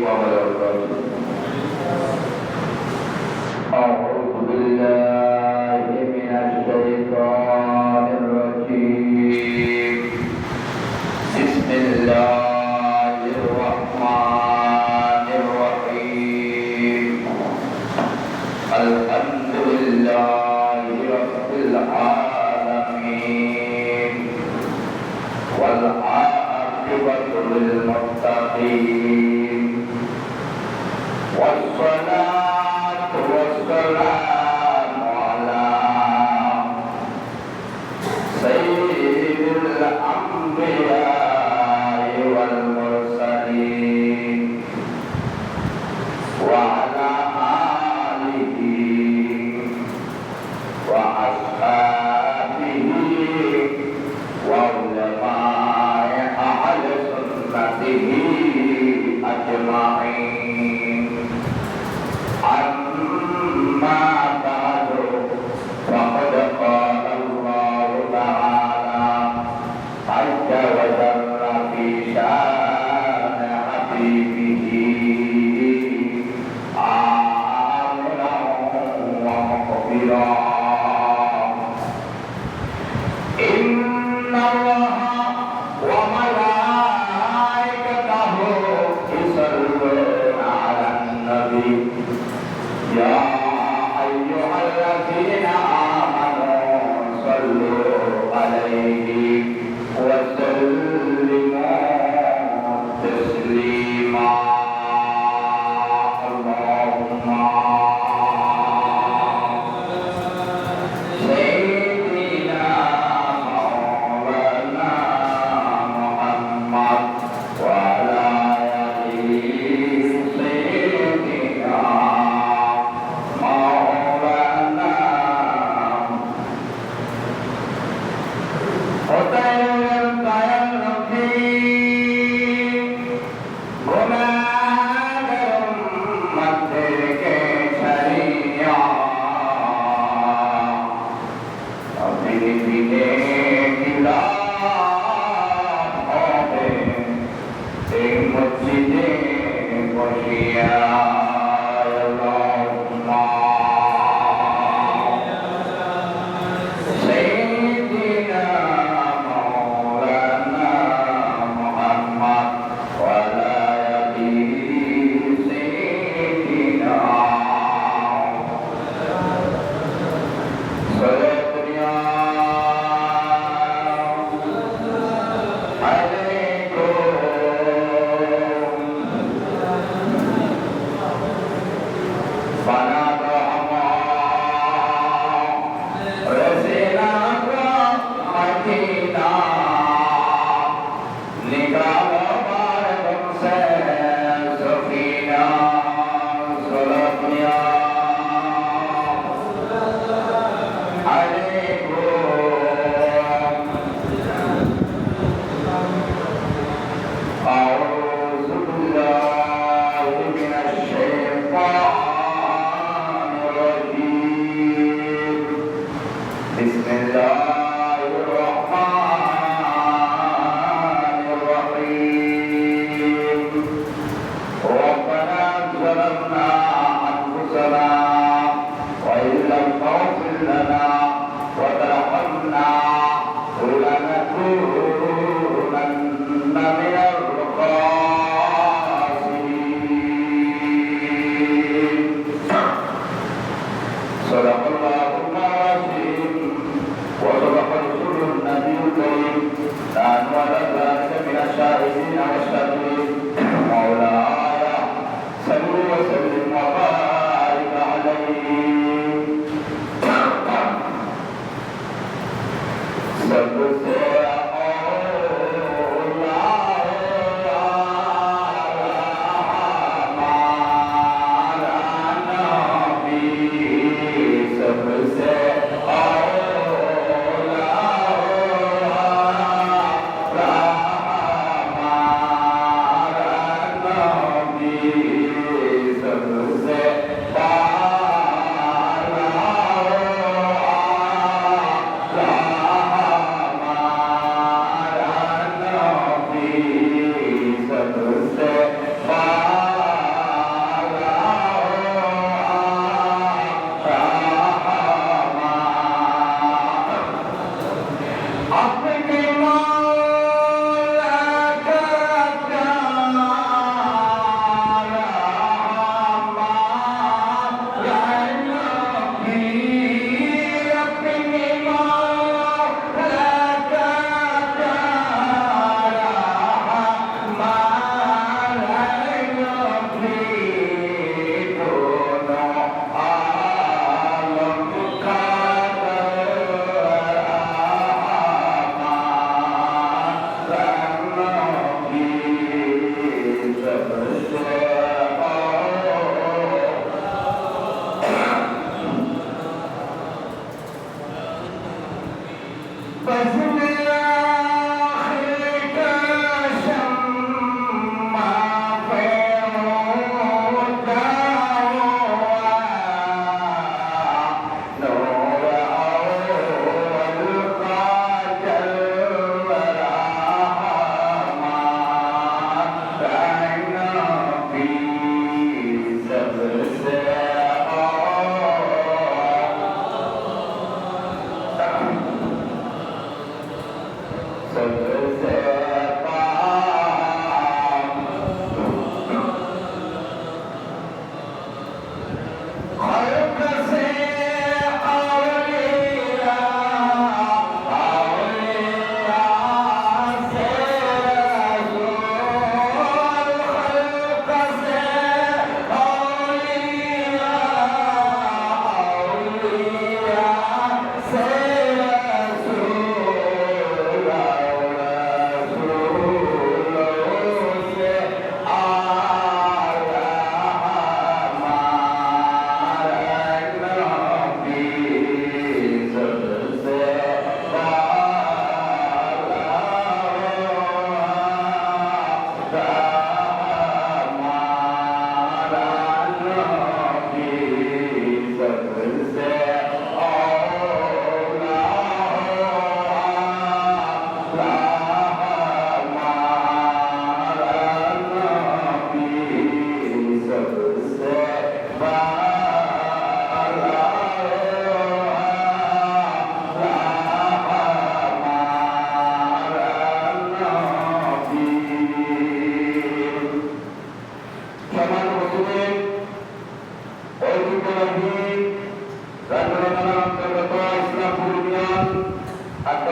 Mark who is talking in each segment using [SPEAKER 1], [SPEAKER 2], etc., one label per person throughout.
[SPEAKER 1] وبركاته أعوذ بالله من الشيطان الرجيم بسم الله الرحمن الرحيم الحمد لله رب العالمين والعاقبة للمتقين والصلاة والسلام على سيد الأنبياء والمرسلين وعلى آله وأصحابه وعلماء أهل سنته أجمعين أما بعد فقد قال الله تعالى عز وجل في شأن حبيبه آمرا ومخبرا إن الله وملائكته يصلون على النبي يا أيها الذين آمنوا صلوا عليه وسلموا تسليما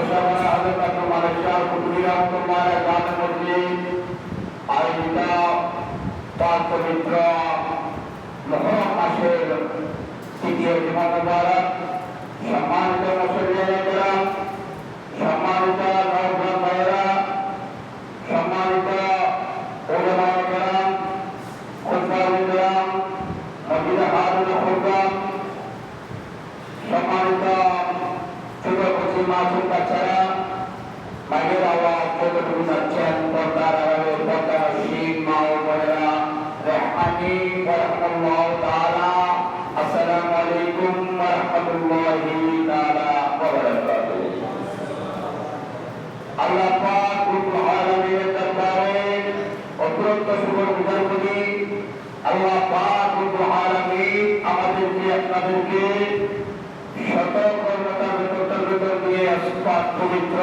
[SPEAKER 1] शाबाना हज़रत मालिक शाह कुतुबी रहमतुल्लाह जामे मस्जिद आयोजित पाक पवित्र मुहर्रम मासेर তৃতীয় জুমা মুবারক সম্মানিত মুসল্লিরা সম্মানিত নওজোয়ান ভাইয়েরা সম্মানিত উলামায়ে কেরাম খুতবায়ে কেরাম মসজিদে হারুন খুতবা সম্মানিত ছোট কচি মাসুম বাচ্চারা বাইরের আওয়াজ যতটুকু যাচ্ছেন পর্দার আড়ালে পর্দার শিখ মা ও বোনেরা রহমানি ওয়া রাহমাতুল্লাহ তাআলা আসসালামু আলাইকুম ওয়া রাহমাতুল্লাহি তাআলা ওয়া বারাকাতুহু। আল্লাহ পাক রব্বুল আলামিনের দরবারে অত্যন্ত শুকর গুজার করি। আল্লাহ পাক রব্বুল আলামিন আমাদেরকে আপনাদেরকে শত কর্মতার ভেতর দিয়ে পাক পবিত্র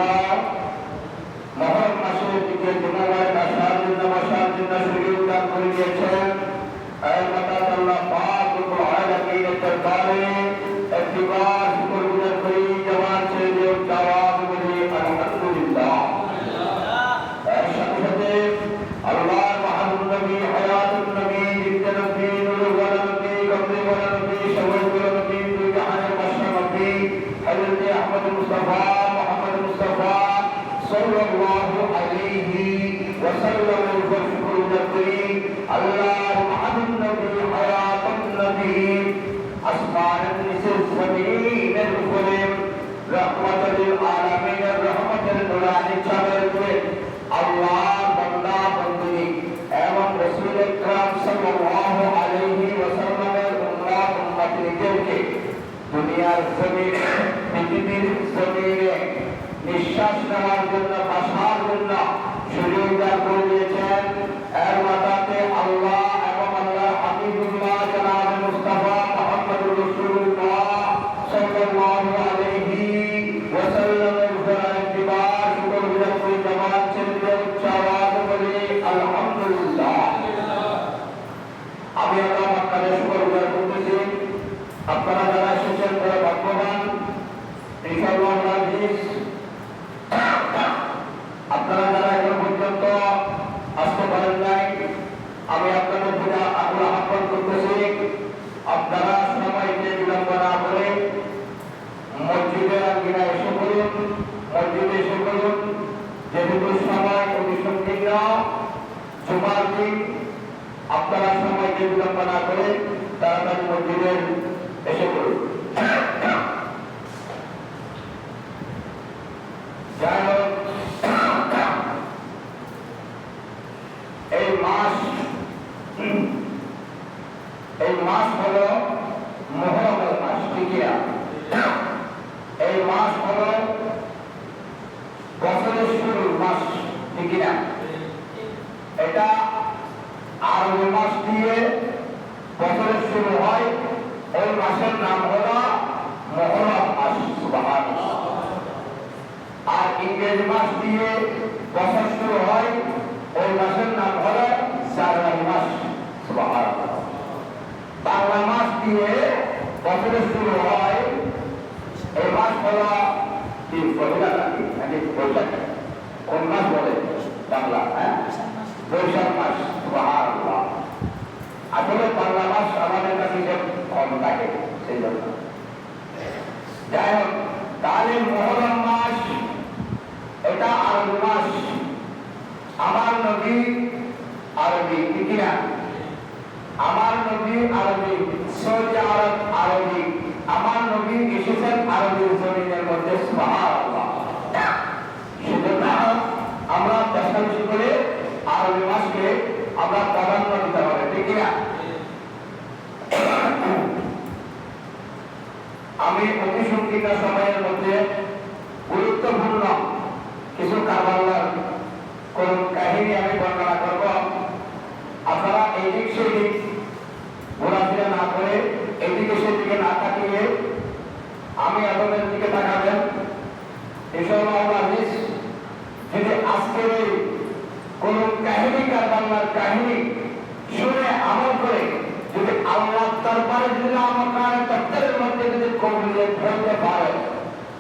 [SPEAKER 1] মুহররম মাসের দ্বিতীয় জুমার আসার জন্য সুযোগ দান করে দিয়েছেন। আল্লাহ পাক রব্বুল আলামিনের দরবারে একবার শুকর গুজার করি, জবান ছেড়ে দিয়ে জবাব বলি আলহামদুলিল্লাহ। এর সাথে সাথে আল্লাহর মাহবুব নবী হায়াতুন নবী জিন্দা নবী নূরুল ওয়ালা নবী কমলি ওয়ালা নবী সওয়াইবুল নবী দুই জাহানের বাদশা নবী হযরত আহমদ মুস্তাফা মুহাম্মদ মুস্তাফা সাল্লাল্লাহু আলাইহি ওয়াসাল্লাম এর উপর শুকর গুজার করি। আল্লাহর মাহবুব নবী হায়াতুন নবী আসমানের নিচে জমিনের উপরে রহমতুল আলামিনের রহমতের নুরানি চাদর দিয়ে আল্লাহর বান্দা বান্দি এবং রাসূল আকরাম সাল্লাল্লাহু আলাইহি ওয়াসাল্লামের উম্মত উম্মতিদেরকে দুনিয়ার জমিনে পৃথিবীর জমিনে নিঃশ্বাস নেওয়ার জন্য বাসার জন্য সুযোগ দান করে দিয়েছেন। এর মাথাতে আল্লাহ এবং আল্লাহর হাবিবুল্লাহ জনাব মুস্তাফা মুহাম্মদুর রাসূলুল্লাহ সাল্লাল্লাহু আলাইহি ওয়াসাল্লামের উপর একবার শুকর গুজার করে জবান ছেড়ে দিয়ে উচ্চ আওয়াজে বলি আলহামদুলিল্লাহ। আমি আল্লাহ আপনাদের শুকর গুজার করতেছি। আপনারা যারা এসেছেন তারা ভাগ্যবান ইনশাআল্লাহ আজিজ। আপনারা যারা এখন পর্যন্ত আসতে পারেন নাই, আমি আপনাদের প্রতি আহ্বান করতেছি আপনারা সবাইকে বিলম্ব না করে মসজিদের আঙ্গিনা এসে পড়ুন, মসজিদে এসে পড়ুন। যেহেতু সময় অতি সংকীর্ণ, জুমার দিন আপনারা সবাইকে বিলম্ব না করে তাড়াতাড়ি মসজিদে এসে পড়ুন। যাই হোক, এই মাস হলো মুহররমের মাস, ঠিক না? এই মাস হলো বছরের শুরুর মাস, ঠিক না? এটা আরবি মাস দিয়ে বছরের শুরু হয়। ওই মাসের নাম হলো মুহররম মাস, সুবহানাল্লাহ। আর ইংরেজি মাস দিয়ে বছর শুরু হয়, ওই মাসের নাম হলো জানুয়ারি মাস, সুবহানাল্লাহ। বাংলা মাস দিয়ে বছরের শুরু হয়, এই মাস হলো কি বৈশাখ নাকি বৈশাখ? কোন মাস বলে বাংলা? বৈশাখ মাস, সুবহানাল্লাহ। আসলে বাংলা মাস আমাদের কাছে কম থাকে, সেই জন্য। যাই হোক, তাহলে মুহররম মাস এটা আরবি মাস। আমার নবী আরবি, ঠিক না? আমার নবী আরবি, সৌদি আরব আরবি। আমার নবী এসেছেন আরবের জমিনের মধ্যে, সুবহানাল্লাহ। সেজন্য আমরা চেষ্টা বেশি করে আরবি মাসকে আমরা প্রাধান্য দিতে হবে, ঠিক না? আমি অতি সংকীর্ণ সময়ের মধ্যে গুরুত্বপূর্ণ কিছু কারবালার কোন কাহিনী আমি বর্ণনা করব। আপনারা এইদিক সেদিক ঘোরাফেরা না করে, এদিকে সেদিকে না তাকিয়ে আমি আপনাদের দিকে তাকাবেন। ইনশাআল্লাহ আজিজ, যদি আজকের এই কোন কাহিনী কারবালার কাহিনী শুনে আমল করে যদি আল্লাহ দরবারে যদি আমার তত্ত্বের মধ্যে যদি কবুলিয়ত হতে পারে,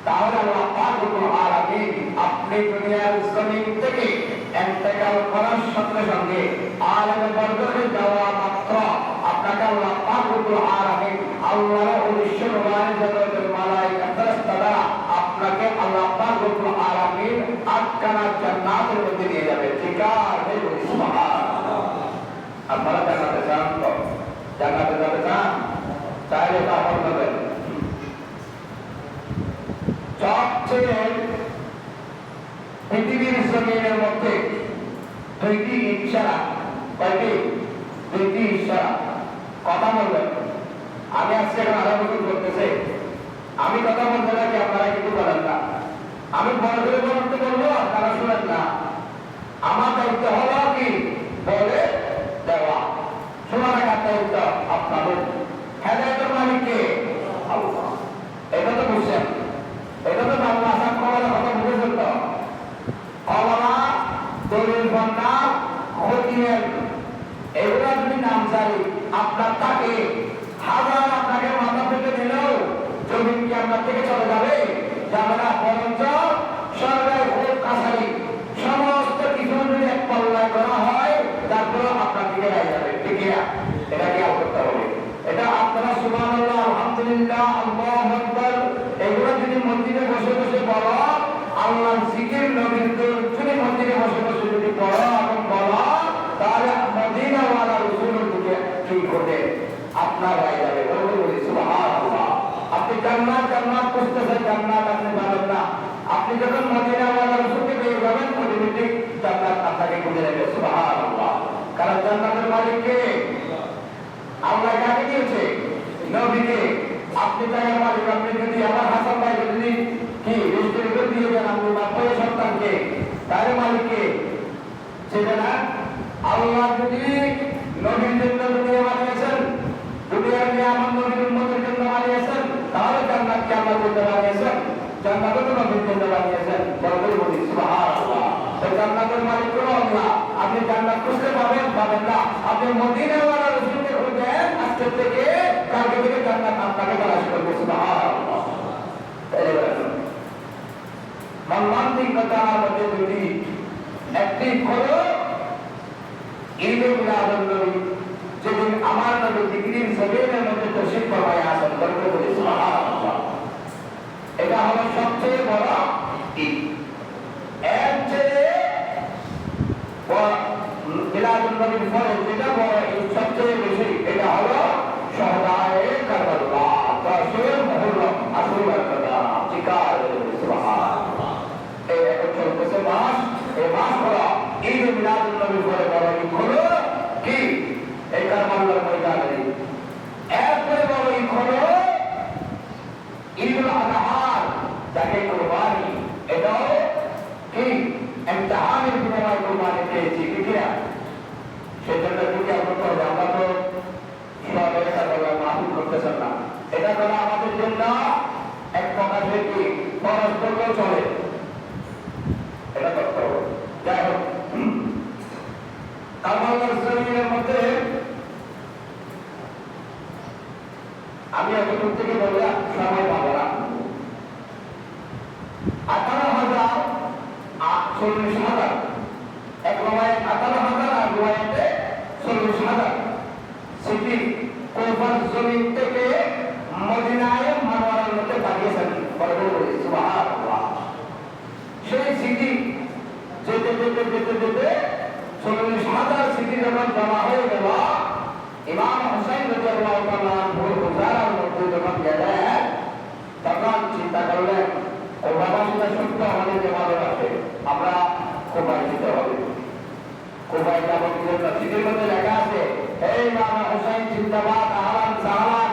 [SPEAKER 1] তাহলে আল্লাহ পাক রব্বুল আলামিন আপনি দুনিয়ার জমিন থেকে ইন্তেকাল করার সঙ্গে সঙ্গে আলেমে বরজখে যাওয়া মাত্র আপনাকে আল্লাহ পাক রব্বুল আলামিন আল্লাহর উদ্দেশ্য নবায়ন জগতের মালায়েকা ফেরেশতারা আপনাকে আল্লাহ পাক রব্বুল আলামিন আটখানা জান্নাতের মধ্যে নিয়ে যাবে। ঠিক আছে, সুবহানাল্লাহ। আপনারা জান্নাতে চান তো? জান্নাতে যেতে চান? চাইলে তা করবেন। সবচেয়ে পৃথিবীর জমিনের মধ্যে দুইটি ইশারা, কয়টি? দুইটি ইশারা। কথা বলবেন। আমি আজকে আরো করতেছে, আমি কথা বলতে নাকি আপনারা কিছু বলেন না। আমি বড় করে বলতে বলবো, তারা শুনেন না। আমার দায়িত্ব হলো কি বলে দেওয়া, শোনা রাখার দায়িত্ব আপনাদের। হেদায়েতের মালিক কে? আল্লাহ। এটা তো বুঝছেন, এটা তো বাংলা আসাম করার কথা বুঝেছেন তো? কমলা, দলিল বন্যা, খতিয়ান, এগুলা যদি নাম চাই আপনার থাকে, হাজার আপনাকে মাথা পেতে দিলেও জমিন কি আপনার থেকে চলে যাবে? যাবে না। বরঞ্চ সরকার ভোট কাছারি সমস্ত কিছু যদি এক পাল্লায় করা হয়, তারপরে আপনার দিকে রায় যাবে। ঠিক না? এটা খেয়াল করতে হবে। এটা আপনারা সুবহানাল্লাহ, আলহামদুলিল্লাহ, আল্লাহু আকবার এগুলো যদি মসজিদে বসে বসে বলো, আল্লাহর জিকির নবীর দরুদ যদি মসজিদে বসে বসে যদি পড়ো এবং বলো, তাহলে মদিনাওয়ালা রাসূলের দিকে কি করবে? আপনার রায় যাবে। বলি সুবহানাল্লাহ। আপনি জান্নাত জান্নাত খুঁজতেছেন, জান্নাত আপনি পাবেন না। আপনি যখন মদিনাওয়ালা রাসূলকে পেয়ে যাবেন, অটোমেটিক জান্নাত আপনাকে খুঁজে নেবে। সুবহানাল্লাহ। কারণ জান্নাতের মালিক কে? আল্লাহ কাকে দিয়েছে? নবীকে। আপনি তার মালিক। আপনি যদি আমার হাসান ভাই যদি কি রেজিস্ট্রি করে দিয়ে দেন আপনি বাপ্পায় সন্তানকে, তার মালিককে সেটা না। আল্লাহ যদি নবীর জন্য দুনিয়া বানিয়েছেন, দুনিয়ার নিয়ামত নবীর উম্মতের জন্য বানিয়েছেন, তাহলে জান্নাতকে আল্লাহ জন্য বানিয়েছেন, জান্নাতও তো নবীর জন্য বানিয়েছেন। বলতে বলি সুবহানাল্লাহ। এই জান্নাতের মালিক হলো আল্লাহ। আপনি জান্নাত খুঁজতে পাবেন পাবেন না। আপনি মদিনাওয়ালা রাসূলকে খুঁজেন, আজকে থেকে কালকে থেকে জান্নাত আপনাকে তালাশ করবে। সুবহানাল্লাহ। মর্মান্তিক ঘটনার মধ্যে দুটি, একটি হলো ঈদে মিলাদুন নবী, যেদিন আমার নবী জিকির জমিনের মধ্যে তশরিফ ফরমায় আসেন। বলতে বলি সুবহানাল্লাহ। এটা হলো সবচেয়ে বড় ঈদ। এর চেয়ে মিলাদুন নবীর পরে যেটা বড় ঈদ সবচেয়ে বেশি, এটা হলো শাহাদায়ে কারবালাহ, 10 মুহররম, 10 বারকাত। ঠিক আছে, সুবহানাল্লাহ। এই এখন চলতেছে মাস, এই মাস হলো ঈদ মিলাদুন নবীর পরে বড় ঈদ হলো কি? এই কারবালার ময়দানে। এরপরে বড় ঈদ হলো ঈদুল আযহা, যাকে কুরবানি। এটাও কি? ইমতিহানের বিনিময়ে কুরবানি পেয়েছি। ঠিক না? সেজন্য কি করতে হবে? আমরা তো সব এটা বলা মাহফিল করতেছেন না। এটা করা আমাদের জন্য এক প্রকার কি পরস্পর চলে, এটা করতে হবে। যাই হোক, কারবালার জমিনের মধ্যে আমি এতটুকু থেকে বললাম, সময় পাবো না। 18,040,000 এক রমায় 18,000 আর রমায়তে 40,000 সিটি কুফার জমিন থেকে মদিনায় মানওয়ারার মধ্যে পাঠিয়েছেন। বলি সুবহানাল্লাহ। সেই সিটি যেতে যেতে যেতে যেতে 40,000 সিটি যখন জমা হয়ে গেল, ইমাম হুসাইন রাদিয়াল্লাহু তাআলা আনহুর হুজারার মধ্যে যখন গেলেন, তখন চিন্তা করলেন, ও বাবা সেটা সত্য, আমাদের যে ভালো আছে, আমরা কোবাই দিতে হবে। কোবাই যাবো কি জন্য? সিটির মধ্যে লেখা আছে, এই ইমাম হুসাইন জিন্দাবাদ, আহলান সাহলান,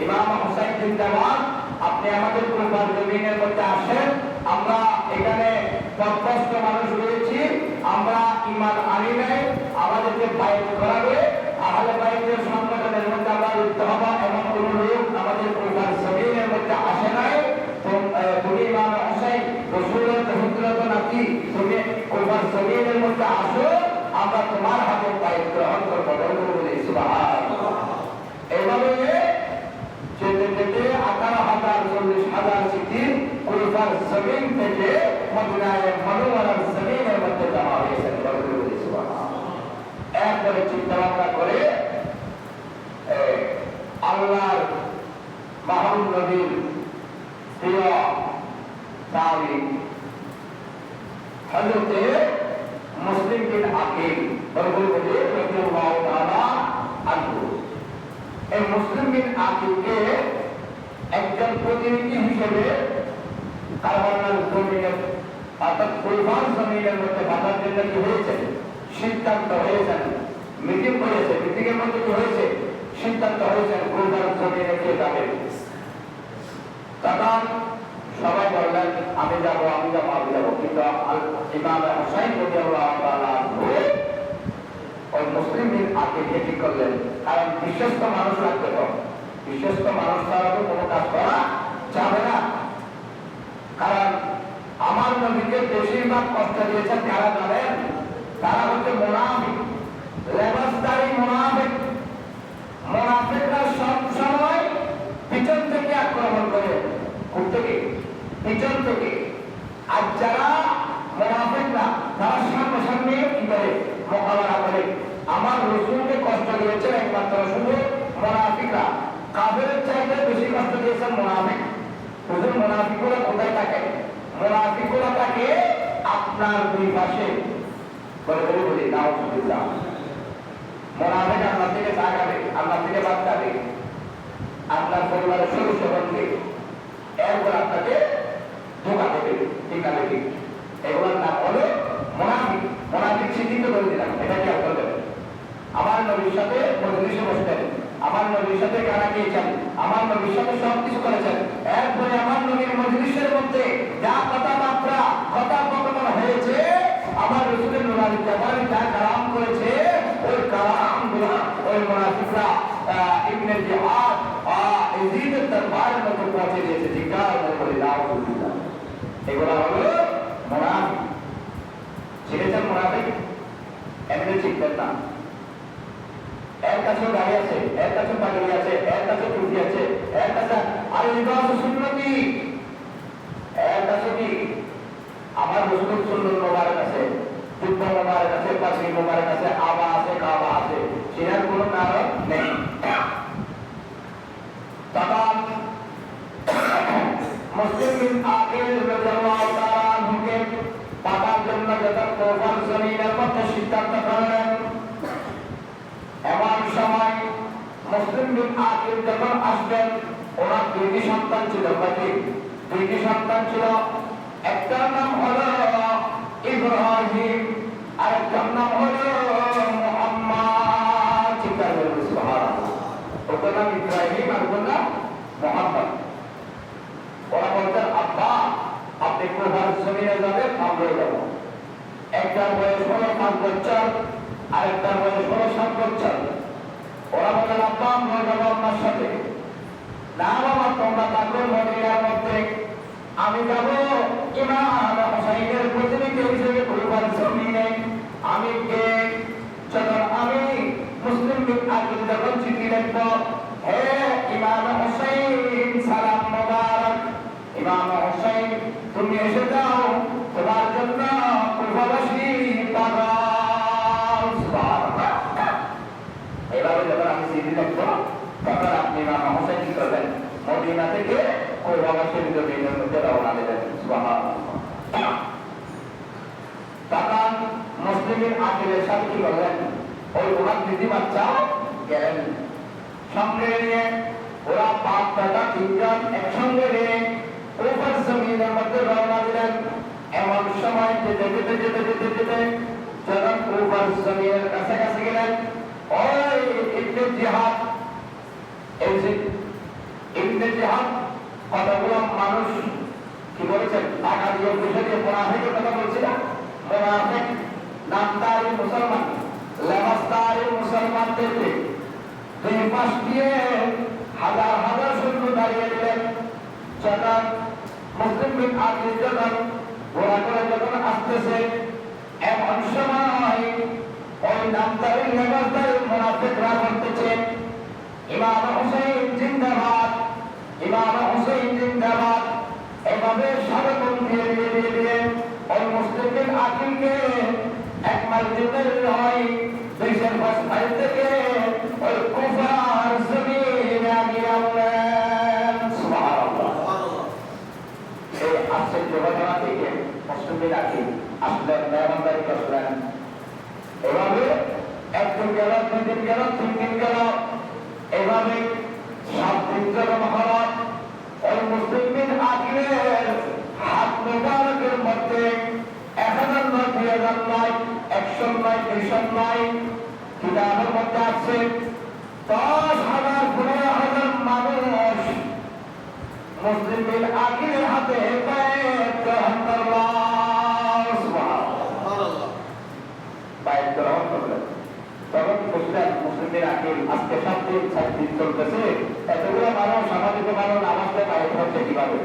[SPEAKER 1] ইমাম হুসাইন জিন্দাবাদ, আপনি আমাদের কোরবান জমিনের মধ্যে আসেন। আমরা এখানে পথভ্রষ্ট মানুষ রয়েছি, আমরা ঈমান আনি নাই, আমাদেরকে বাইত করাবে, আহলে বাইতের সংগঠনের মধ্যে আমরা লিপ্ত হব, এমন কোন লোক আমাদের কোরবান জমিনের মধ্যে আসে নাই। তুমি ইমাম হুসাইন রাসূলের পুত্র নাকি, তুমি কোরবান জমিনের মধ্যে আসো, আমরা তোমার হাতে বাইত গ্রহণ করব। বলি সুবহানাল্লাহ। এইভাবে যেতে যেতে 18,000 40,000 সিটি কুরবান জমিন থেকে মদিনায় মনোয়ারার জমিনের মধ্যে জমা হয়েছেন। এরপরে চিন্তা ভাবনা করে আল্লাহর মাহমুদ নবীর প্রিয় সাহাবী হযরতে মুসলিম বিন আকিল রাদিয়াল্লাহু তাআলা আনহু, এই মুসলিম বিন আকিলকে একজন প্রতিনিধি হিসেবে কারবালার জমিনের অর্থাৎ কুরবান জমিনের মধ্যে বাঁধার জন্য কি হয়েছে, সিদ্ধান্ত হয়েছে, মিটিং হয়েছে। মিটিংয়ের মধ্যে কি হয়েছে, সিদ্ধান্ত হয়েছে কুরবান জমিনে কে যাবে। তখন সবাই বললেন আমি যাবো, আমি যাবো, আমি যাবো। কিন্তু ইমাম হুসাইন রাদিয়াল্লাহু তাআলা আনহু ওই মুসলিম বিন আকিলকে ঠিক করলেন, কারণ বিশ্বস্ত মানুষ লাগবে। তো বিশ্বস্ত মানুষ ছাড়া তো কোনো কাজ করা যাবে না। কারণ আমার নবীকে বেশিরভাগ কষ্ট দিয়েছেন কারা জানেন? তারা হচ্ছে মুনাফিক, লেবাসদারি মুনাফিক। মুনাফিকরা সব সময় পিছন থেকে আক্রমণ করে, কোথা থেকে? পিছন থেকে। আর যারা মুনাফিক না, তারা সামনে সামনে কি করে মোকাবেলা করে। আমার রাসূলকে কষ্ট দিয়েছেন একমাত্র শুধু মুনাফিকরা। কাফেরের চাইতে বেশি কষ্ট দিয়েছেন মুনাফিক। হুজুর মুনাফিকরা কোথায় থাকে? মুনাফিকরা থাকে আপনার দুই পাশে। বলি নাউজুবিল্লাহ। মুনাফিক আপনার থেকে চা খাবে, আপনার থেকে ভাত খাবে, আপনার পরিবারের সদস্য বলবে, এরপর আপনাকে ধোঁকা দেবে, টিকা দেবে। এগুলোর নাম হলো মুনাফিক। মুনাফিক চিহ্নিত করে দিলাম, এটা কি আপনার দেবেন? আমার নবীর সাথে মজলিসে বসতেন, আমার নবীর সাথে গানা গিয়েছেন, আমার নবীর সাথে সবকিছু করেছেন। এরপরে আমার নবীর মজলিসের মধ্যে যা কথাবার্তা কথোপকথন হয়েছে, আমার রাসূলের নুরানি জবানে যা কালাম করেছে, ওই কালামগুলো ওই মুনাফিকরা ইবনে জিহাদ ইয়াজিদের দরবারের মধ্যে পৌঁছে দিয়েছে। জিজ্ঞাসা করে নাউজুবিল্লাহ। এগুলো হলো মুনাফিক। চিনেছেন মুনাফিক? এমনি চিনতেন না। এর কাছে গাড়ি আছে, এর কাছে পাগড়ি আছে, এর কাছে টুপি আছে, এর কাছে আর লিবাস সুন্নতি, এর কাছে কি আমার রাসূলের সুন্নাত মোবারক আছে, জুব্বা মোবারক আছে, পাগড়ি মোবারক আছে, আবা আছে, কাবা আছে, সেটার কোনো কারণ নেই। তখন মুসলিম বিন আকিল রাদিয়াল্লাহু তাআলা আনহুকে পাঠার জন্য যখন কুরবান জমিনের মধ্যে সিদ্ধান্ত করলেন, এমন সময় মুসলিম বিন আকিল যখন আসবেন, ওনার দুইটি সন্তান ছিল। দুইটি সন্তান ছিল। একটার নাম হলো ইব্রাহিম, আর একটার নাম হলো মুহাম্মদ। চিন্তা করুন, সুবহানাল্লাহ। ওটার নাম ইব্রাহিম আর ওটার নাম মুহাম্মদ। ওরা বলতেন আব্বা আপনি কুরবান জমিনে যাবেন, আমরাও যাব। একটার বয়স হলো 5 বছর, আরেকটার বয়স হলো 7 বছর। ওরা বললেন আব্বা আমরা যাবো আপনার সাথে। না বাবা তোমরা থাকো মদিনার মধ্যে, আমি যাব ইমাম হুসাইনের প্রতিনিধি হিসেবে কুরবান জমিনে। আমি কে? যখন আমি মুসলিম বিন আকিল যখন চিঠি লিখব, হে ইমাম হুসাইন সালাম মুবারক, ইমাম হুসাইন তুমি এসে যাও, তোমার জন্য কুরবানবাসী পাগল। সুবহানাল্লাহ। এভাবে যখন আমি চিঠি লিখব, তখন আপনি ইমাম হুসাইন কি করবেন? মদিনা থেকে কুরবানবাসীর জমিনের মধ্যে রওনা দেবেন। সুবহানাল্লাহ। তখন মুসলিমের আকিলের সাথে কি করলেন? ওই ওনার দিদি বাচ্চা গেলেন সঙ্গে নিয়ে। ওরা বাপ দাদা তিনজন একসঙ্গে নিয়ে কুরবান জমিনের মধ্যে রওনা দিলেন। এমন সময় যেতে যেতে যেতে যেতে যেতে যখন কুরবান জমিনের কাছাকাছি গেলেন, ওই ইবনে জিহাদ, এই যে ইবনে জিহাদ কতগুলো মানুষ কি বলেছেন? টাকা দিয়ে পয়সা দিয়ে মুনাফিকের কথা বলছি না? মুনাফিক নামদারি মুসলমান, লেবাসদারি মুসলমানদেরকে দুই পাশ দিয়ে হাজার হাজার সৈন্য দাঁড়িয়ে দিলেন। যখন মুসলিম বিন আকিল যখন ঘোড়া করে যখন আসতেছে, এমন সময় ওই নামদারি লেবাসদারি মুনাফিকরা বলতেছে ইমাম হুসাইন জিন্দাবাদ, ইমাম হুসাইন জিন্দাবাদ। এভাবে স্বাগতম দিয়ে মসজিদের নয়, দেশের বাসায় থেকে ওই কুফার জমিনে আগিয়ে আনলেন। সুবহানাল্লাহ। এই আশ্চর্য ঘটনা থেকে মুসলিমরা আগে আসলেন, মেহমানদারি করলেন। এভাবে একদিন গেল, দুই দিন গেল, তিন দিন গেল, এভাবে 7 দিন গেল। মহারাজ ওই মুসলিম আকিলের হাত মোবারকের মধ্যে 1000 নয়, 2000 নয়, 100 নয়, 200 নয়, কিতাবের মধ্যে আছে 10,000, 15,000 মানুষ মুসলিম আকিলের হাতে বাইত গ্রহণ করল। সুবহানাল্লাহ। বাইত গ্রহণ করলেন। তখন বুঝলেন মুসলিমের আকিল আজকে 7 দিন 7 দিন চলতেছে, এতগুলো মানুষ, সামাজিক মানুষ নামাজটা বাইত হচ্ছে কিভাবে?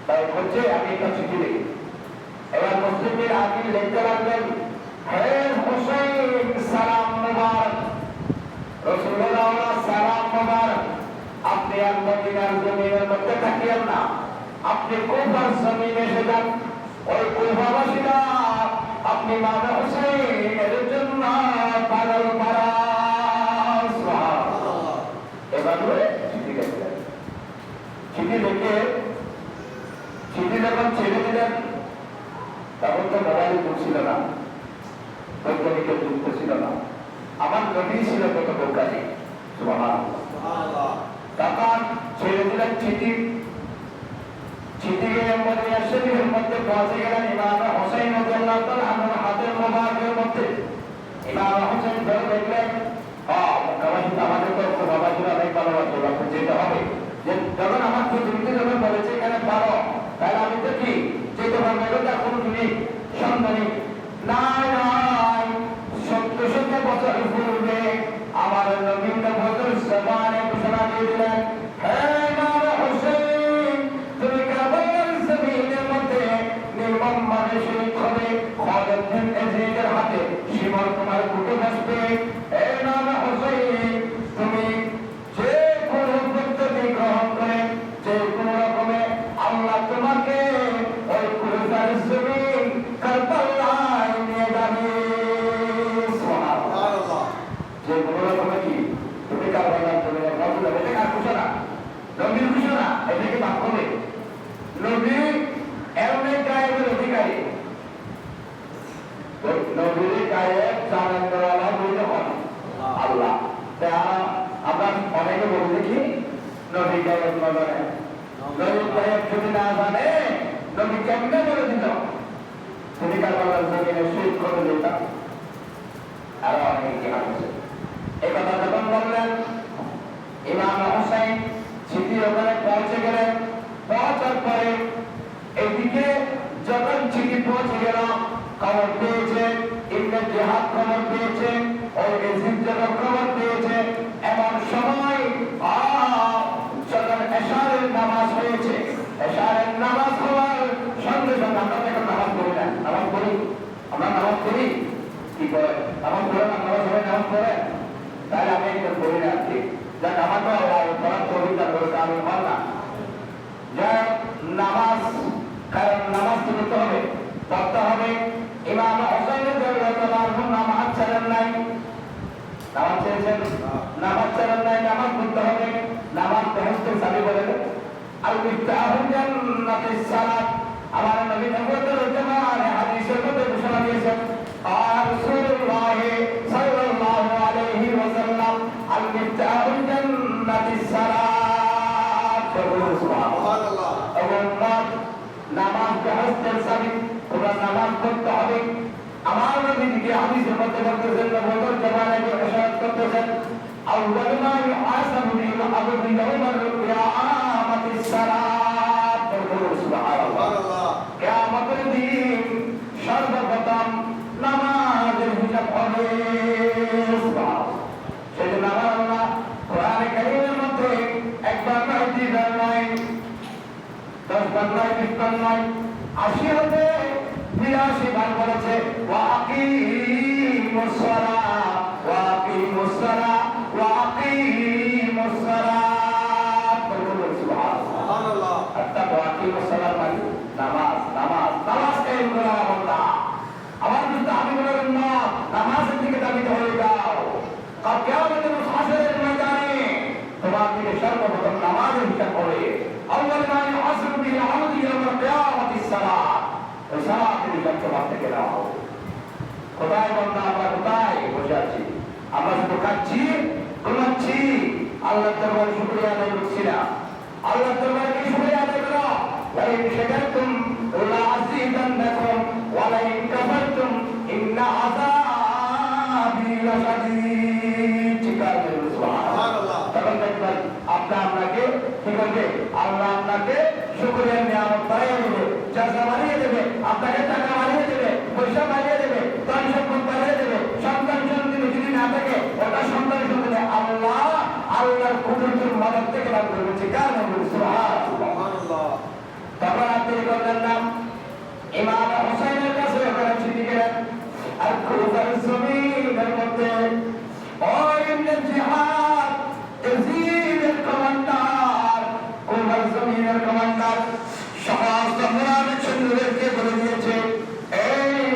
[SPEAKER 1] বাইত হচ্ছে, আমি একটা চিঠি লিখি। এবার মুসলিমের আকিল লিখতে লাগলেন, হে হুসাইন সালাম মুবারক, রাসূলুল্লাহ সালাম মুবারক, আপনি আর মদিনার জমিনের মধ্যে থাকিয়েন না, আপনি কুফার জমিনে এসে যান। ওই কুফাবাসীরা আপনি ইমাম হুসাইনের জন্য পাগল পারা। সুবহানাল্লাহ। এভাবে চিঠি লিখলেন। চিঠি লিখে চিঠি যখন ছেড়ে দিলেন, তখন তো মোবাইল যুগ ছিল না, বৈজ্ঞানিকের যুগ ছিল না, আমার নবী ছিল কত বৈজ্ঞানিক। সুবহানাল্লাহ। তখন ছেড়ে দিলেন চিঠি। চিঠি মদিনা শরীফের মধ্যে পৌঁছে গেলেন ইমাম হুসাইন রাদিয়াল্লাহু তাআলা আনহুর হাতের মোবারকের মধ্যে। ইমাম হুসাইন ধরে দেখলেন, আমাদের তো বাবাজিরা অনেক ভালোবাসে, বাপু যেতে হবে, যে যখন আমার প্রতিনিধি যখন বলেছে এখানে পারো, তাহলে আমি তো কি যেতে পারবো? এটা এখন তুমি সন্ধানী নাই নাই 70 বছর পূর্বে আমার নবী নবুয়তের জবানে ঘোষণা দিয়ে দিলেন, হে ইমাম হুসাইন, তুমি কাবার জমিনের মধ্যে নির্মমভাবে শহীদ হবে, খালিদ বিন ইয়াজিদের হাতে শিমর তোমার বুকে ভাসবে। হে ইমাম হুসাইন, তুমি যে কোনো পদ্ধতি গ্রহণ করে, যে কোনো রকমে আল্লাহ তোমাকে ওই কুফার জমিন কারবালায় নিয়ে যাবে। সুবহানাল্লাহ। যে কোনো রকমে কি তুমি কারবালার জমিনে পৌঁছে যাবে, এটা কার ঘোষণা? নবীর ঘোষণা। এটাকে বাদ হবে। নবী এমন গায়েবের অধিকারী, নবীর গায়েব জানান দেওয়ালা বলে হন আল্লাহ। আমরা অনেকে বলে দেখি নবী গায়েব না জানে, নবী গায়েব যদি না জানে নবী কেমনে বলে দিত তুমি কারবালার জমিনে শহীদ করে দিতাম। আরো অনেক ইতিহাস আছে। এই কথা যখন বললেন, ইমাম হুসাইন চিঠি ওখানে পৌঁছে গেলেন। পৌঁছার পরে এদিকে যখন চিঠি পৌঁছে গেল, খবর পেয়েছে ইবনে জিহাদ, খবর পেয়েছে ওই ইয়াজিদ যখন খবর পেয়েছে, এমন সময় যখন এশারের নামাজ হয়েছে, এশারের নামাজ হওয়ার সঙ্গে সঙ্গে আমরা এখন নামাজ পড়ি না, নামাজ পড়ি, আমরা নামাজ পড়ি কি করে? নামাজ পড়ে না, নামাজ সবাই নামাজ পড়ে, তাহলে আমি একদম পড়ি না। ঠিক যা নামাজ পড়ার কবিতা করে আমি হল না, যা নামাজ, কারণ নামাজ পড়তে হবে, পড়তে হবে। ইমাম হুসাইন রাদিয়াল্লাহু আনহু নামাজ ছাড়েন নাই, নামাজ ছেড়েছেন, নামাজ ছাড়েন নাই, নামাজ পড়তে হবে। নামাজ বেহেশতের চাবি বলেন, আল মিফতাহু জান্নাতিস সালাত। আমার নবী নবুয়তের জামানে হাদিসের মধ্যে ঘোষণা দিয়েছেন, রাসূলুল্লাহ সাল্লাল্লাহু আলাইহি ওয়াসাল্লাম, আল মিফতাহু জান্নাতিস সালাত। সুবহানাল্লাহ। নামাজ বেহেশতের চাবি, তোমরা নামাজ পড়তে হবে। আমার নবী দিকে হাদিসের মধ্যে বলতেছেন, নবুয়তের জামানায় ইরশাদ করতেছেন, আউয়ালু মা ইউহাসাবু বিল আবদু ইয়াওমাল কিয়ামাতিস সালাত। সুবহানাল্লাহ। কিয়ামতের দিন সর্বপ্রথম নামাজের হিসাব হবে। সুবহানাল্লাহ। সেজন্য আল্লাহ কোরআনে কারীমের মধ্যে একবার নয়, দুইবার নয়, 10 বার নয়, 20 বার নয়, 80 হতে 82 বার বলেছে, ওয়া আকিমুস সালাহ, ওয়া আকিমুস সালাহ, ওয়া আকিমুস সালাহ। সুবহানাল্লাহ। অর্থাৎ ওয়া আকিমুস সালাহ মানে নামাজ, নামাজ, নামাজ কায়েম করা। আল্লাহ আমার কিন্তু আমি বলেন না, ওই সারাদিন জমজমাট থেকে নেওয়া হবে। কোথায় বন্ধা আমরা কোথায় বসে আছি? আমরা শুধু খাচ্ছি, ঘুমাচ্ছি, আল্লাহ দরবারে শুকরিয়া আদায় করছি না। আল্লাহ দরবারে কি শুকরিয়া আদায় করো? লাইন শাকারতুম লাযিদান্নাকুম ওয়া লাইন কাফারতুম ইন্না আযাবি লাশাদীদ। ঠিক আছে, সুবহানাল্লাহ। তখন দেখবেন আপনাকে কি করবে? আল্লাহ আপনাকে শুকরিয়ার নিয়ামত বাড়িয়ে দেবে, জাযা বাড়িয়ে দেবে, আপনাকে টাকা বাড়িয়ে দেবে, পয়সা বাড়িয়ে দেবে, ধন সম্পদ বাড়িয়ে দেবে। সন্তান সন্ততি যদি না থাকে, ওটা সন্তান সন্ততি আল্লাহর কুদরতের মদদ থেকে দান করবে। ঠিক আছে, সুবহানাল্লাহ। তখন আপনি বললেন না ইমাম হুসাইনের কাছে ওখানে চিঠি গেলেন, আর কুফার জমিনের মধ্যে ওই ইবনে জিহাদ ইয়াজিদের কমান্ডার, কুফার জমিনের কমান্ডার সমস্ত মুনাফিক সৈন্যদেরকে বলে দিয়েছে, এই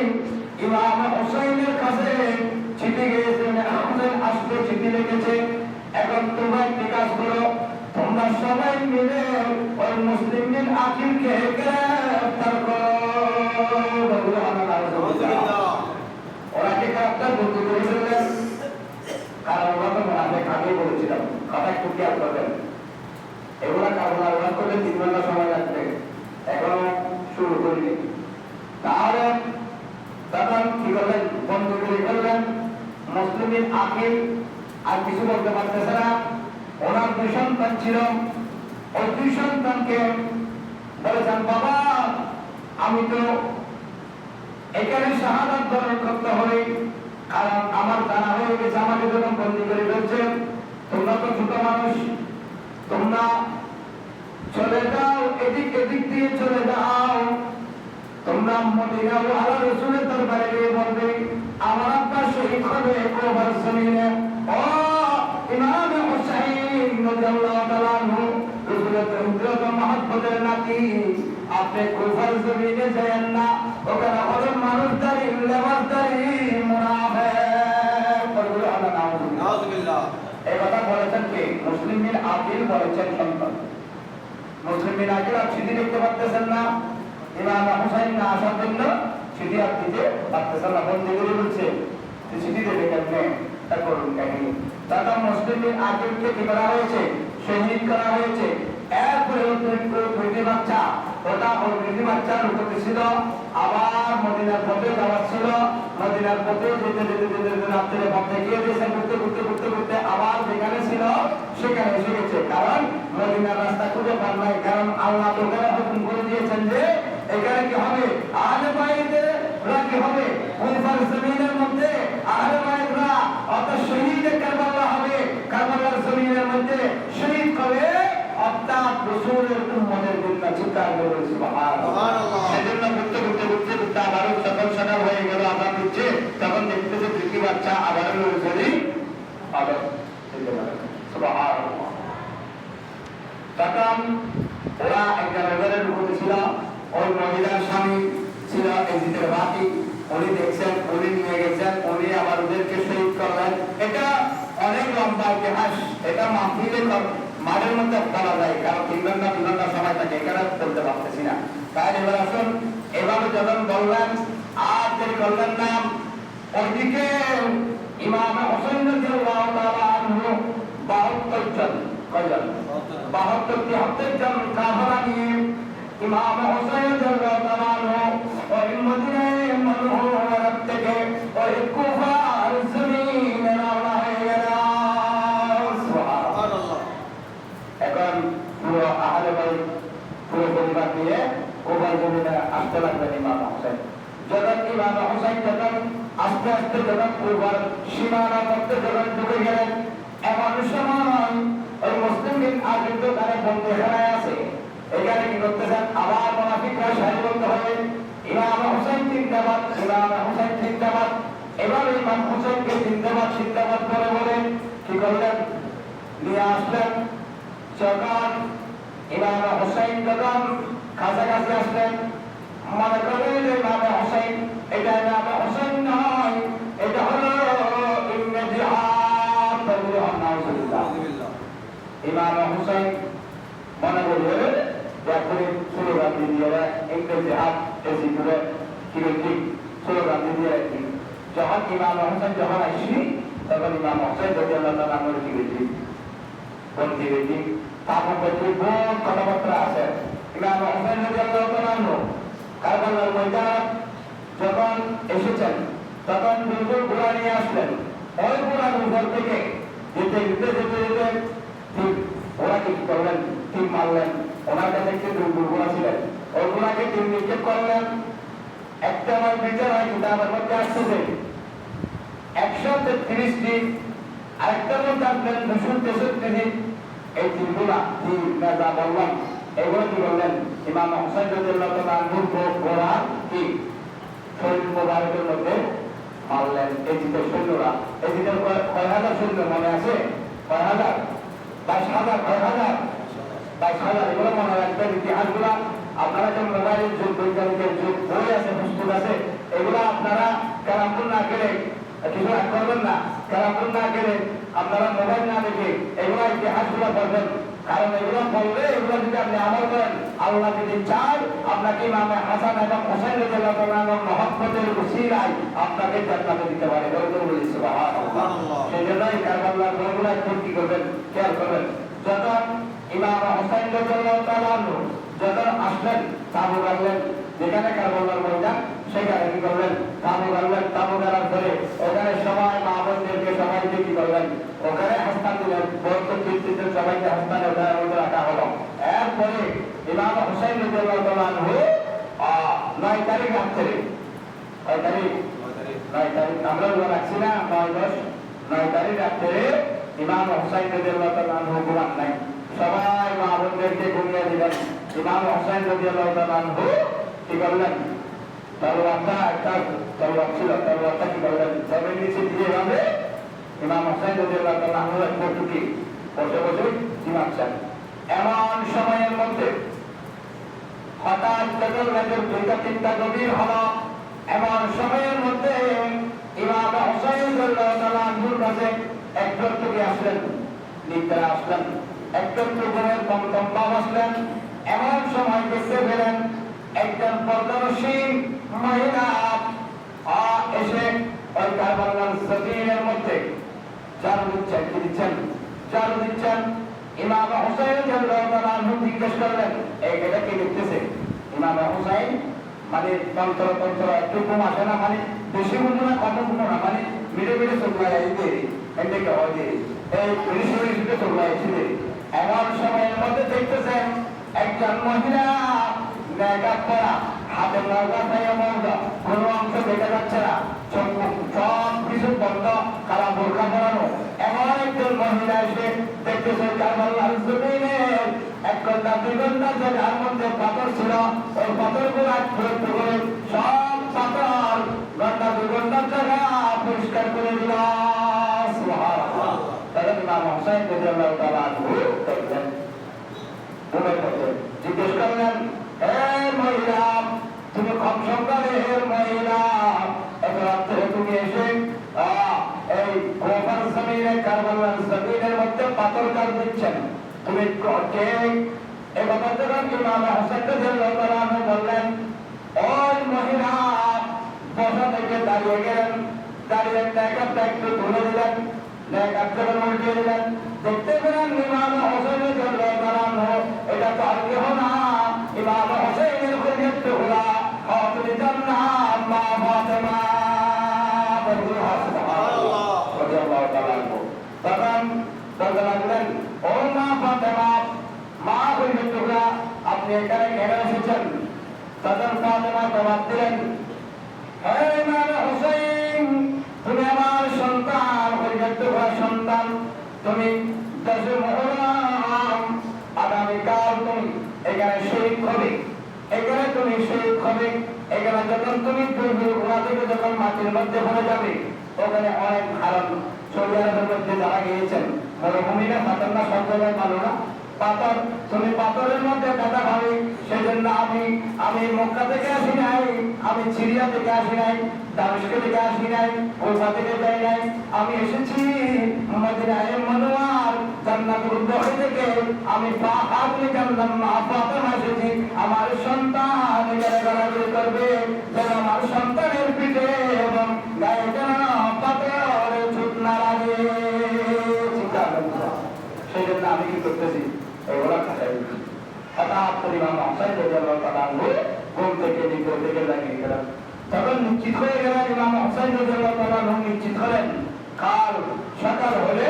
[SPEAKER 1] ইমাম হুসাইনের কাছে চিঠি গিয়েছে, হুসাইন আসলে চিঠি লিখেছে, এখন তোমরা একটি কাজ করো, তোমরা সবাই মিলে ওই মুসলিমদের আকিলকে গ্রেফতার করো। ওরা কি গ্রেফতার করতে করেছিলেন? কারণ ওরা তো মুনাফিক, আগেই বলেছিলাম, কথা একটু খেয়াল করবেন। এগুলা কারবার ওরা করলে 3 ঘন্টা সময় লাগবে, এখনো শুরু করিনি। তাহলে তখন কি করলেন? বন্ধুগুলি করলেন, মুসলিমের আকিল আর কিছু বলতে পারতেছে না। ওনার 2 সন্তান ছিল, ওই 2 সন্তানকে বলেছেন, বাবা আমি তো এখানে শাহাদাত বরণ করতে হবে, কারণ আমার জানা হয়ে গেছে আমাকে যখন বন্দী করে ফেলছে, তোমরা তো ছোট মানুষ, তোমরা চলে যাও, এদিক দিয়ে চলে যাও, তোমরা মদিনা ওয়ালা রাসূলের দরবারে গিয়ে বলবে আমার আব্বা শহীদ হবে কুফার জমিনে। ও ইমাম হুসাইন রাদিয়াল্লাহু তাআলা আনহু, রাসূলের উম্মত মুহাম্মদের নাতি, আপনি কুফার জমিনে যায়েন না, ওখানে হলো মানুষদারি লেবাসদারি মুনাফিক। বলুন নাউযুবিল্লাহ। এই কথা বলেছেন কে? মুসলিমের আকিল বলেছেন সন্তান। মুসলিমের আকিল আর চিঠি লিখতে পারতেছেন না, ইমাম হুসাইন না আসার জন্য চিঠি আর দিতে পারতেছেন না, বন্দী করে বলছে চিঠি দেবে কেমনে? তা করুন কাহিনী। তখন মুসলিমের আকিলকে কি করা হয়েছে? শহীদ করা হয়েছে। এরপরে দুইটি বাচ্চা, ওটা ওই দুইটি বাচ্চা লুকোতে ছিল, আবার মদিনার পথে যাওয়ার ছিল, মদিনার পথে যেতে রাত্রে পথে গিয়ে দিয়েছে, ঘুরতে আবার যেখানে ছিল সেখানে এসে গেছে। কারণ মদিনার রাস্তা খুঁজে পান নাই, কারণ আল্লাহ তো ওখানে হুকুম করে দিয়েছেন যে এখানে কি হবে? আহলে বাইতরা কি হবে? কুফার জমিনের মধ্যে আহলে বাইতরা অর্থাৎ শহীদ কারবালা হবে, কারবালার জমিনের মধ্যে শহীদ করে অর্থাৎ রাসূলের উম্মতের জন্য চিৎকার করে সুবহানাল্লাহ। সেজন্য ঘুরতে আবারও সকাল হয়ে গেল, আবার দিচ্ছে, তখন দেখতেছে দুটি বাচ্চা আবারও লড়ে আবার সুবহানাল্লাহ। তখন ওরা একটা রেজারে ঢুকতে ছিল, ওই মহিলার স্বামী ছিল এজিদের বাকি, উনি দেখছেন, উনি নিয়ে গেছেন, উনি আবার ওদেরকে শহীদ করলেন। এটা অনেক লম্বা ইতিহাস, এটা মাহফিলে মাঠের মধ্যে বলা যায়, কারণ 3 ঘন্টা সময় থাকে, এখানে বলতে পারতেছি না। তাই এবার আসুন, এভাবে যখন বললেন আর দেরি করলেন না, ওইদিকে ইমাম হুসাইন রাদিয়াল্লাহু তাআলা আনহু 72 জন, কয়জন? 72-73 জন কাফেরা নিয়ে ইমাম হুসাইন রাদিয়াল্লাহু তাআলা আনহু ওই মদিনায় মুনাওয়ারা থেকে ওই কুফার জমিনে রওনা হয়ে গেল। সুবহানাল্লাহ। এখন পুরো আহলে বাইত, পুরো পরিবার নিয়ে কুফার জমিনে আসতে লাগলেন ইমাম হুসাইন। যখন ইমাম হুসাইন যখন আস্তে আস্তে যখন কুফার সীমানার মধ্যে যখন ঢুকে গেলেন, এমন সময় ওই মুসলিমদের আগে তো তারা বন্দীখানায় আছে, এখানে কি করতেছেন? আবার মুনাফিকরা সাহায্য করতে হবে, ইমাম হুসাইন জিন্দাবাদ, ইমাম হুসাইন জিন্দাবাদ। এবার ইমাম হুসাইনকে জিন্দাবাদ বলে কি করলেন? নিয়ে আসলেন। যখন ইমাম হুসাইন যখন কাছাকাছি আসলেন, মনে করলেন ইমাম হুসাইন, এটা ইমাম হুসাইন নয়, এটা হলো ইবনে জিহাদ। নাউযুবিল্লাহ। ইমাম হুসাইন মনে করলেন তারপরে স্লোগান দিয়ে ইংরেজি হাত এসি করে ঠিক স্লোগান দিয়ে রাখি। যখন ইমাম হোসেন যখন আসি তখন ইমাম হোসেন যদি আল্লাহ তাআলা আমার কি বেশি বলতে বেশি তারপর বলতে বহু কথাবার্তা আছে। ইমাম হোসেন যদি আল্লাহ তাআলা কারবালার ময়দান যখন এসেছেন তখন দুর্বল ঘোড়া নিয়ে আসলেন। ওই ঘোড়ার উপর থেকে যেতে যেতে যেতে যেতে ঠিক ওনাকে কি করলেন, ঠিক মারলেন। ওনার কাছে একটি দুর্বল ঘোড়া ছিলেন, ওই ঘোড়াকে ঠিক নিক্ষেপ করলেন। একটা আমার বিচার হয় কিতাবের মধ্যে আসতেছে 133টি, আরেকটার মধ্যে আসলেন 263টি। এই তিনগুলা তিন যা বললাম এগুলো কি বললেন ইমাম হোসেন রাদিয়াল্লাহু তাআলা আনহুর ঘোড়া কি শরীর মোবারকের মধ্যে মারলেন। এই জিতের সৈন্যরা, এই জিতের কয় হাজার সৈন্য মনে আছে? কয় হাজার? 22,000। কয় হাজার? 22,000। এগুলো মনে রাখবেন ইতিহাসগুলা। আপনারা যে মোবাইলের যুগ, বৈজ্ঞানিকের যুগ, বই আছে, পুস্তক আছে, এগুলো আপনারা কালামপুর না গেলে কিছু এক করবেন না। কালামপুর না গেলে আপনারা মোবাইল না দেখে এগুলো ইতিহাসগুলো পড়বেন। কারণ এগুলো পড়লে এগুলো যদি আপনি আমল করেন, আল্লাহ যদি চান আপনাকে ইমামে হাসান এবং হোসেন রাদিয়াল্লাহু তাআলা মহব্বতের উসিলায় আপনাকে জান্নাতে দিতে পারে। বলি সুবহানাল্লাহ। সেজন্যই কারবালার বইগুলো একটু কি করবেন, খেয়াল করবেন। যখন ইমাম হোসেন রাদিয়াল্লাহু তাআলা যখন আসলেন তাবু গাড়লেন, যেখানে কারবালার ময়দান সেখানে কি করলেন, তাবু গাড়লেন। তাবু গাড়ার পরে ওখানে সবাই মা বোনদেরকে সবাইকে কি করলেন, ওখানে হাসপাতাল দিলেন। বর্তমান ভিত্তিতে সবাইকে হাসপাতালে ওখানে মধ্যে রাখা হলো। এরপরে ইমাম হোসেন রাদিয়াল্লাহু তাআলা 9 তারিখ রাত্রে, 9 তারিখ আমরা রাখছি না, 9 তারিখ রাত্রে ইমাম হোসেন রাদিয়াল্লাহু তাআলা ঘুমান নাই। সবাই মা বোনদেরকে ঘুমিয়ে দিলেন। ইমাম হোসেন রাদিয়াল্লাহু তাআলা কি করলেন, তলোয়ারটা একটা তলোয়ার ছিল, তলোয়ারটা কি করলেন জমির নিচে দিয়ে যাবে। ইমাম হোসেন রাদিয়াল্লাহু তাআলা একটু বসে বসে ঘুমাচ্ছেন। এমন সময়ের মধ্যে হঠাৎ যখন রাতের 2টা-3টা গভীর হলো, এমন সময়ের মধ্যে ইমাম হোসেন রাদিয়াল্লাহু তাআলা আনহুর কাছে একজন কবি আসলেন, নিদ্রা আসলেন, একজন কবির কমকম্পা বসলেন। এমন সময় দেখতে পেলেন একজন পর্দানশী মহিলা এসে ওই কারবালার জমিনের মধ্যে ঝাড়ু দিচ্ছেন। কি দিচ্ছেন? ঝাড়ু দিচ্ছেন। ইমাম হোসেন রাদিয়াল্লাহু তাআলা আনহু জিজ্ঞেস করলেন, এটা কি দেখতেছে? ইমাম হোসেন মানে তন্ত্র একটু ঘুম আসে না, মানে বেশি ঘুম না, কম ঘুম না, মানে মিলে মিলে চলবাই আসবে এদিকে হয় এই মিলিশে চলবাই আসবে। এমন সময়ের মধ্যে দেখতেছেন একজন মহিলা মেকআপ করা, হাতে নৌকা থেকে মৌকা, কোনো অংশ দেখা যাচ্ছে না, সব কিছু বন্ধ, কালা বোরকা পরানো। এমন একজন মহিলা এসে দেখতেছে কারবালার জমিনে 1 ঘন্টা 2 ঘন্টা যার মধ্যে পাথর ছিল, ওই পাথরগুলো একটু করে সব পাথর ঘন্টা 2 ঘন্টার জায়গা পরিষ্কার করে দিল। সুবহানাল্লাহ। তখন ইমাম হোসেন রাদিয়াল্লাহু তাআলা আনহু দেখলেন, জিজ্ঞেস করলেন, হে মহিলা, তুমি কম সংখ্যার মহিলা, এত রাত্রে তুমি এসে এই গোফার জমিনে কারবালার জমিনের মধ্যে পাথর কাজ দিচ্ছেন, তুমি কে? এই কথা যখন ইমাম হোসেন রাদিয়াল্লাহু তাআলা আনহু বললেন, ওই মহিলা বসা থেকে দাঁড়িয়ে গেলেন, দাঁড়িয়ে নেকাবটা একটু তুলে দিলেন, নেকাব যখন উল্টিয়ে দিলেন, দেখতে পেলেন ইমাম হোসেন রাদিয়াল্লাহু তাআলা আনহু এটা তো আর কেউ না, ইমাম হোসেনের খুলিয়াত হুলা খাতুন জান্নাত মা ফাতেমা রাদিয়াল্লাহু তাআলা আনহু। তখন বলতে লাগলেন, ও মা ফাতেমা, মা খুলিয়াত হুলা, আপনি এখানে কেন এসেছেন? তখন ফাতেমা জবাব দিলেন, হে ইমাম হোসেন, তুমি আমার সন্তান, খুলিয়াত হুলা সন্তান, তুমি 10 মুহররম আগামীকাল তুমি এখানে শহীদ হবে, এখানে তুমি শহীদ হবে। এখানে যখন তুমি দুর্ঘটনা থেকে যখন মাটির মধ্যে পড়ে যাবে, ওখানে অনেক হারাম সৌদি আরবের মধ্যে যারা গিয়েছেন, মরুভূমিরা পাথর না, সব জায়গায় ভালো না পাথর, তুমি পাথরের মধ্যে ব্যথা পাবে। সেজন্য আমি মক্কা থেকে আসি নাই, আমি সিরিয়া থেকে আসি নাই, দামেস্ক থেকে আসি নাই, কুফা থেকে যাই নাই, আমি এসেছি মদিনায়ে মুনাওয়ার জান্নাতুল বহি থেকে আমি ফাহাদুল জান্নাত মা ফাতেমা এসেছি, আমার সন্তান এখানে গড়াগড়ি করবে যেন আমার সন্তানের পিঠে এবং গায়ে যেন পাথরের ছুট না লাগে। সেই জন্য আমি কি করতেছি, ওরা খাটাই হঠাৎ করে ইমাম হোসেন রাদিয়াল্লাহু তাআলা আনহু ঘুম থেকে নিকট থেকে লাগিয়ে গেলেন। তখন নিশ্চিত হয়ে গেলেন, ইমাম হোসেন রাদিয়াল্লাহু তাআলা আনহু নিশ্চিত হলেন কাল সকাল হলে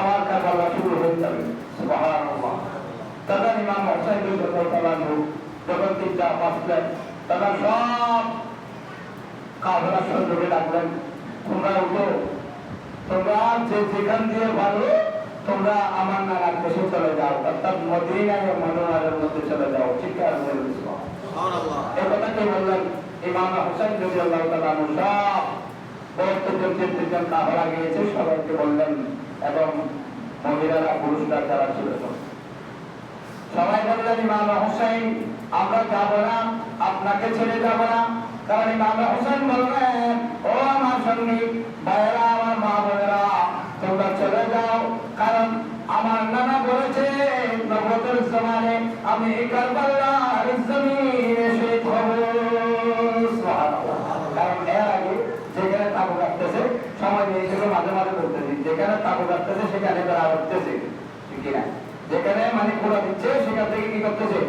[SPEAKER 1] আমার কারবালা শুরু হয়ে যাবে। সুবহানাল্লাহ। তখন ইমাম হোসেন রাদিয়াল্লাহু তাআলা আনহু যখন 3টা বাজলেন তখন সব কাফেলা সৈন্যকে ডাকলেন, তোমরা উঠো, তোমরা যে যেখান দিয়ে পারো তোমরা আমার নানার দেশে চলে যাও, অর্থাৎ মদিনায় মনোয়ারের মধ্যে চলে যাও। ঠিক আছে, এই কথা কে বললেন? ইমাম হোসেন রাদিয়াল্লাহু তাআলা আনহু সব 72 জন কাফেলা গিয়েছে সবাইকে বললেন, এবং মহিলারা পুরুষরা যারা ছিল সবাই বললেন, ইমাম হোসেন আমরা যাব না, আপনাকে ছেড়ে যাব না। কারণ ইমাম হোসেন বললেন, ও আমার সঙ্গী ভাইয়েরা, আমার মা বোনেরা, তোমরা চলে যাও, কারণ আমার নানা বলেছে নবুয়তের জমানে আমি কারবালার জমিনে শহীদ হব। কারণ এর আগে যেখানে তাবু কাটতেছে সময় নিয়েছিল, মাঝে মাঝে করতেছি, যেখানে তাবু কাটতেছে সেখানে তারা উঠতেছে, ঠিক না? যেখানে মানে পুরা দিচ্ছে সেখান থেকে কি করতেছে,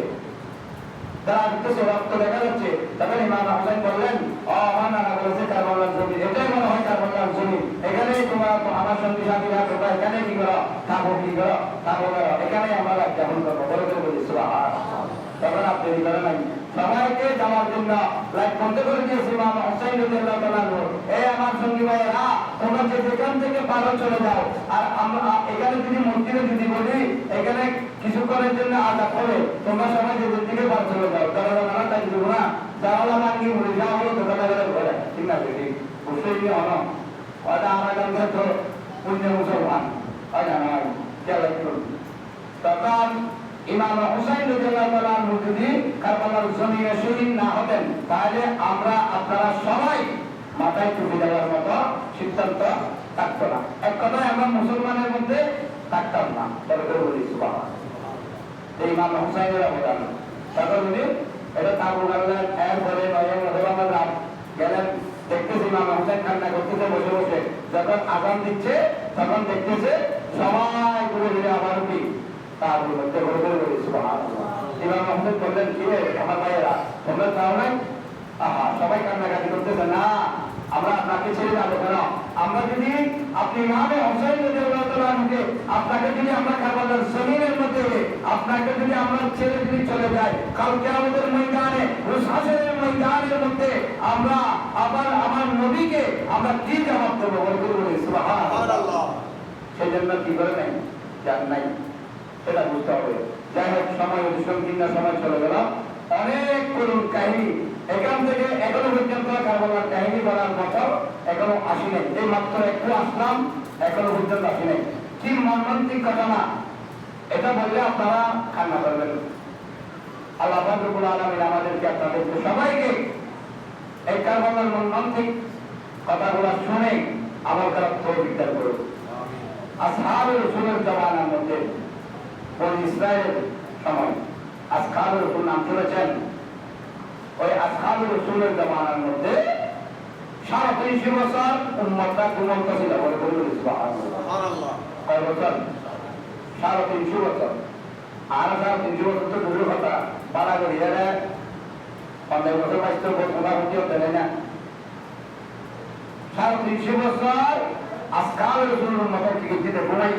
[SPEAKER 1] তারা দিতেছে, রক্ত দেখা যাচ্ছে। তখন ইমাম হোসেন বললেন, ও আমার নানা বলেছে কারবালার জমি, এটাই মনে হয় কারবালার জমি, এখানেই তোমার আমার সঙ্গী সাথীরা তোমরা এখানে কি করো, তাবু কি করো, তাবু করো, এখানে আমরা যাপন করবো, বলে করে বলি সুবহানাল্লাহ। তখন আপনি করেন নাই, সবাইকে যাওয়ার জন্য লাইক বন্ধ করে দিয়েছে ইমাম হোসেন রাদিয়াল্লাহু তাআলা আনহু। এই আমার সঙ্গী ভাইয়েরা, তোমরা যে যেখান থেকে পারো চলে যাও। আর আমরা এখানে যদি মসজিদে যদি বলি এখানে কিছুক্ষণের জন্য আজাদ হবে, তোমরা সবাই যে দিকে পারো চলে যাও। যারা না তাই দিব না, যারা ভাঙ্গি বলে যাও হলো তো কথা বলে ঘরে, ঠিক না? ঠিক অবশ্যই হলো হয়তো আমার কাছে তো পুণ্য মুসলমান হয় না, নয় খেয়াল করুন। তখন ইমাম হোসেন রাদিয়াল্লাহু তাআলা আনহু যদি কারবালার জমিনে শহীদ না হতেন তাহলে আমরা আপনারা সবাই মাথায় টুপি দেওয়ার মতো সিদ্ধান্ত থাকতো না। এক কথায় আমরা মুসলমানের মধ্যে থাকতাম না। তবে করে বলি সুবহানাল্লাহ। ইমাম হোসেনের অবদান তখন উনি এটা তাবু গাড়লেন। এরপরে রাত গেলেন, দেখতেছে ইমাম হোসেন কান্না করতেছে বসে বসে। যখন আজান দিচ্ছে তখন দেখতেছে সবাই ঘুরে ঘুরে আবার কি তাবুর মধ্যে ঘুরে ঘুরে বলি সুবহানাল্লাহ। ইমাম হোসেন বললেন, কি রে আমার ভাইয়েরা, তোমরা যাও নাই? আহা, সবাই কান্নাকাটি করতেছে, না আমরা আপনাকে ছেড়ে যাবো কেন? আমরা যদি আপনি ইমামে হোসেন রাদিয়াল্লাহু তাআলা আনহুকে আপনাকে যদি আমরা কারবালার জমিনের মধ্যে আপনাকে যদি আমরা ছেড়ে যদি চলে যাই, কাল কিয়ামতের ময়দানে হাসরের ময়দানের মধ্যে আমরা আবার আমার নবীকে আমরা কি জবাব দেবো? বলি সুবহানাল্লাহ। সেই জন্য কি করে নাই, জান নাই, সেটা বুঝতে হবে। যাই হোক, সময় সংকীর্ণ সময় চলে গেল। অনেক করুণ কাহিনী এখান থেকে এখনো পর্যন্ত কারবালার কাহিনী বলার মতো এখনো আসি নাই। এই মাত্র একটু আসলাম, এখনো পর্যন্ত আসি নাই। কি মর্মান্তিক ঘটনা, এটা বললে আপনারা কান্না করবেন। আল্লাহ রাব্বুল আলামিন আমাদেরকে আপনাদেরকে সবাইকে এই কারবালার মর্মান্তিক কথাগুলো শুনে আমল করার তৌফিক দান করুন। আসহাবে রাসূলের জামানার মধ্যে বনি ইসরায়েলের সময় আসহাবে রাসূল নাম শুনেছেন? ওই আসহাবে রাসূলের জামানার মধ্যে ৩৫ বছর উম্মতটা ঘুমন্ত ছিল। বলে সুবহানাল্লাহ। কয় বছর? ৩৫ বছর। আর ৩৫ বছর তো দূরের কথা, বাড়া করি এরা ৫০ বছর বাইশ ঘোরা হতে হতে না। ৩৫ বছর আসহাবে রাসূলের মতো কি ঘুমাই